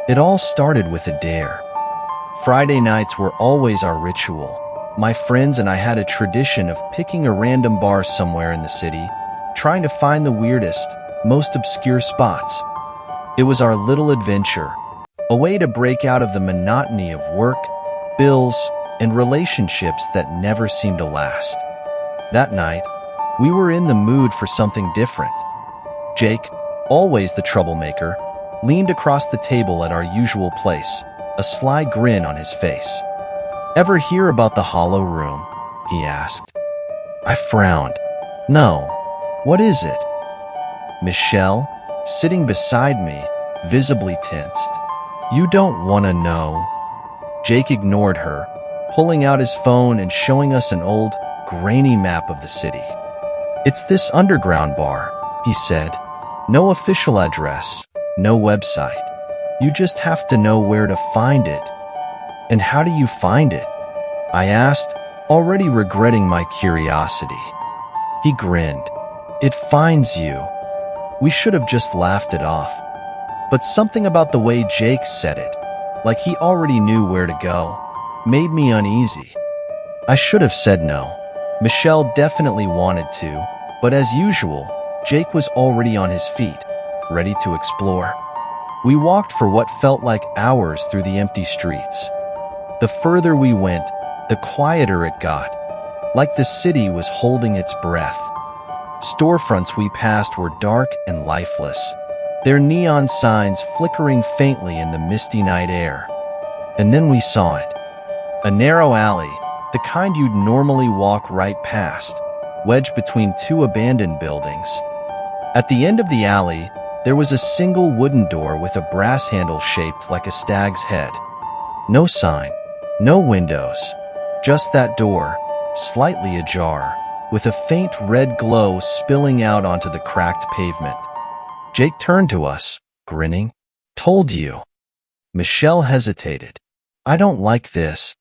It all started with a dare. Friday nights were always our ritual. My friends and I had a tradition of picking a random bar somewhere in the city, trying to find the weirdest, most obscure spots. It was our little adventure, a way to break out of the monotony of work, bills, and relationships that never seemed to last. That night, we were in the mood for something different. Jake, always the troublemaker, leaned across the table at our usual place, a sly grin on his face. "Ever hear about the Hollow Room?" he asked. I frowned. "No. What is it?" Michelle, sitting beside me, visibly tensed. "You don't want to know." Jake ignored her, pulling out his phone and showing us an old, grainy map of the city. "It's this underground bar," he said. "No official address, no website. You just have to know where to find it." "And how do you find it?" I asked, already regretting my curiosity. He grinned. "It finds you." We should have just laughed it off. But something about the way Jake said it, like he already knew where to go, made me uneasy. I should have said no. Michelle definitely wanted to, but as usual, Jake was already on his feet, ready to explore. We walked for what felt like hours through the empty streets. The further we went, the quieter it got, like the city was holding its breath. Storefronts we passed were dark and lifeless, their neon signs flickering faintly in the misty night air. And then we saw it. A narrow alley, the kind you'd normally walk right past, wedged between two abandoned buildings. At the end of the alley, there was a single wooden door with a brass handle shaped like a stag's head. No sign, no windows, just that door, slightly ajar, with a faint red glow spilling out onto the cracked pavement. Jake turned to us, grinning. "Told you." Michelle hesitated. "I don't like this."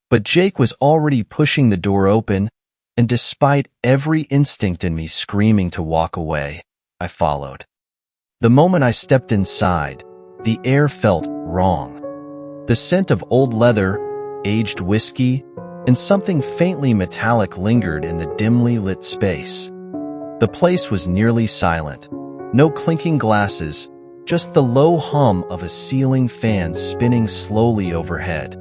But Jake was already pushing the door open, and despite every instinct in me screaming to walk away, I followed. The moment I stepped inside, the air felt wrong. The scent of old leather, aged whiskey, and something faintly metallic lingered in the dimly lit space. The place was nearly silent. No clinking glasses, just the low hum of a ceiling fan spinning slowly overhead.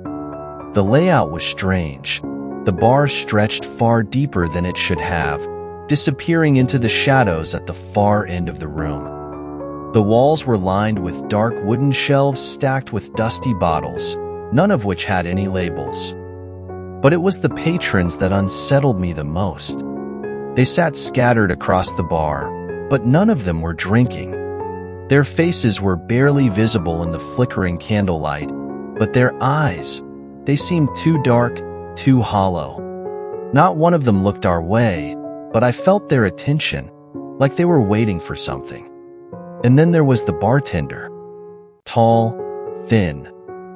The layout was strange. The bar stretched far deeper than it should have, disappearing into the shadows at the far end of the room. The walls were lined with dark wooden shelves stacked with dusty bottles, none of which had any labels. But it was the patrons that unsettled me the most. They sat scattered across the bar, but none of them were drinking. Their faces were barely visible in the flickering candlelight, but their eyes, they seemed too dark, too hollow. Not one of them looked our way, but I felt their attention, like they were waiting for something. And then there was the bartender. Tall, thin,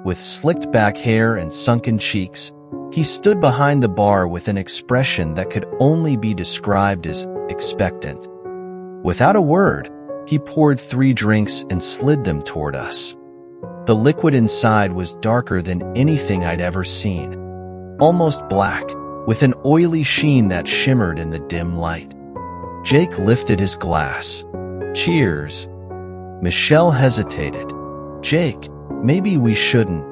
with slicked back hair and sunken cheeks, he stood behind the bar with an expression that could only be described as expectant. Without a word, he poured 3 drinks and slid them toward us. The liquid inside was darker than anything I'd ever seen, almost black, with an oily sheen that shimmered in the dim light. Jake lifted his glass. "Cheers." Michelle hesitated. "Jake, maybe we shouldn't."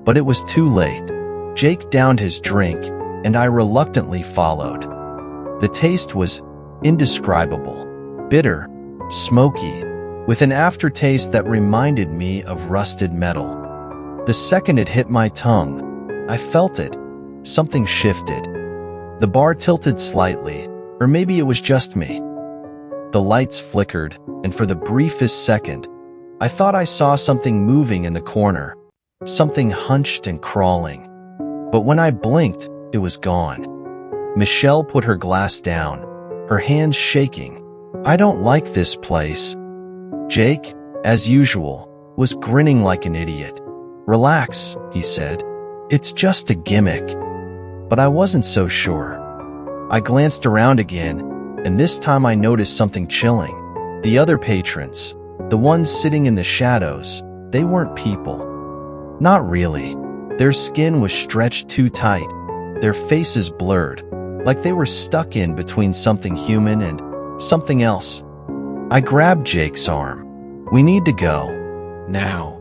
But it was too late. Jake downed his drink, and I reluctantly followed. The taste was indescribable, bitter, smoky, with an aftertaste that reminded me of rusted metal. The second it hit my tongue, I felt it. Something shifted. The bar tilted slightly, or maybe it was just me. The lights flickered, and for the briefest second, I thought I saw something moving in the corner, something hunched and crawling. But when I blinked, it was gone. Michelle put her glass down, her hands shaking. "I don't like this place." Jake, as usual, was grinning like an idiot. "Relax," he said. "It's just a gimmick." But I wasn't so sure. I glanced around again, and this time I noticed something chilling. The other patrons, the ones sitting in the shadows, They weren't people. Not really. Their skin was stretched too tight, their faces blurred, like they were stuck in between something human and something else. I grabbed Jake's arm. "We need to go. Now."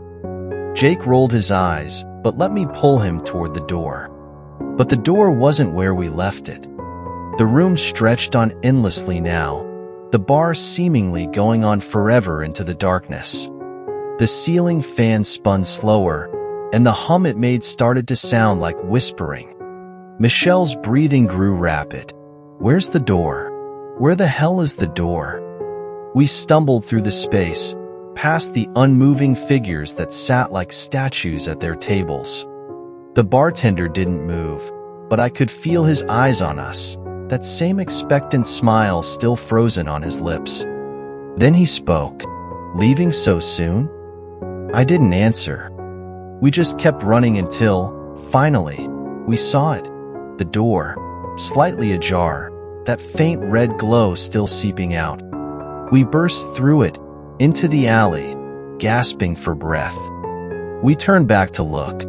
Jake rolled his eyes, but let me pull him toward the door. But the door wasn't where we left it. The room stretched on endlessly now, the bar seemingly going on forever into the darkness. The ceiling fan spun slower, and the hum it made started to sound like whispering. Michelle's breathing grew rapid. "Where's the door? Where the hell is the door?" We stumbled through the space, past the unmoving figures that sat like statues at their tables. The bartender didn't move, but I could feel his eyes on us, that same expectant smile still frozen on his lips. Then he spoke. "Leaving so soon?" I didn't answer. We just kept running until, finally, we saw it. The door, slightly ajar, that faint red glow still seeping out. We burst through it, into the alley, gasping for breath. We turned back to look,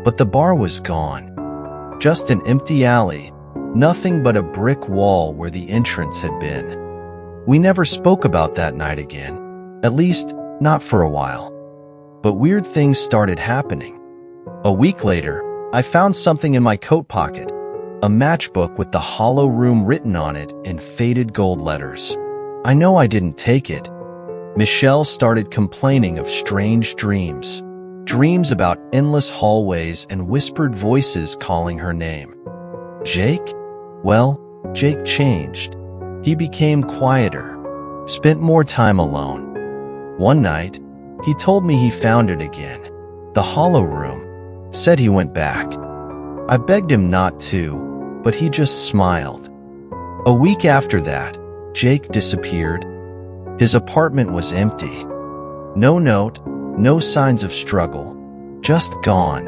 but the bar was gone. Just an empty alley, nothing but a brick wall where the entrance had been. We never spoke about that night again, at least not for a while. But weird things started happening. A week later, I found something in my coat pocket, a matchbook with the hollow room written on it in faded gold letters. I know I didn't take it. Michelle started complaining of strange dreams. Dreams about endless hallways and whispered voices calling her name. Jake? Well, Jake changed. He became quieter, spent more time alone. One night, he told me he found it again. The hollow room. Said he went back. I begged him not to, but he just smiled. A week after that, Jake disappeared. His apartment was empty. No note, no signs of struggle. Just gone.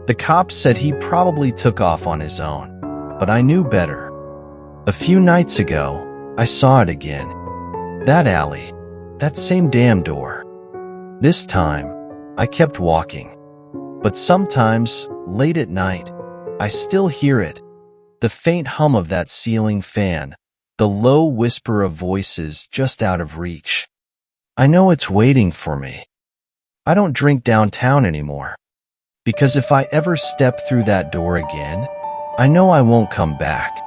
The cops said he probably took off on his own, but I knew better. A few nights ago, I saw it again. That alley, that same damn door. This time, I kept walking. But sometimes, late at night, I still hear it. The faint hum of that ceiling fan, the low whisper of voices just out of reach. I know it's waiting for me. I don't drink downtown anymore. Because if I ever step through that door again, I know I won't come back.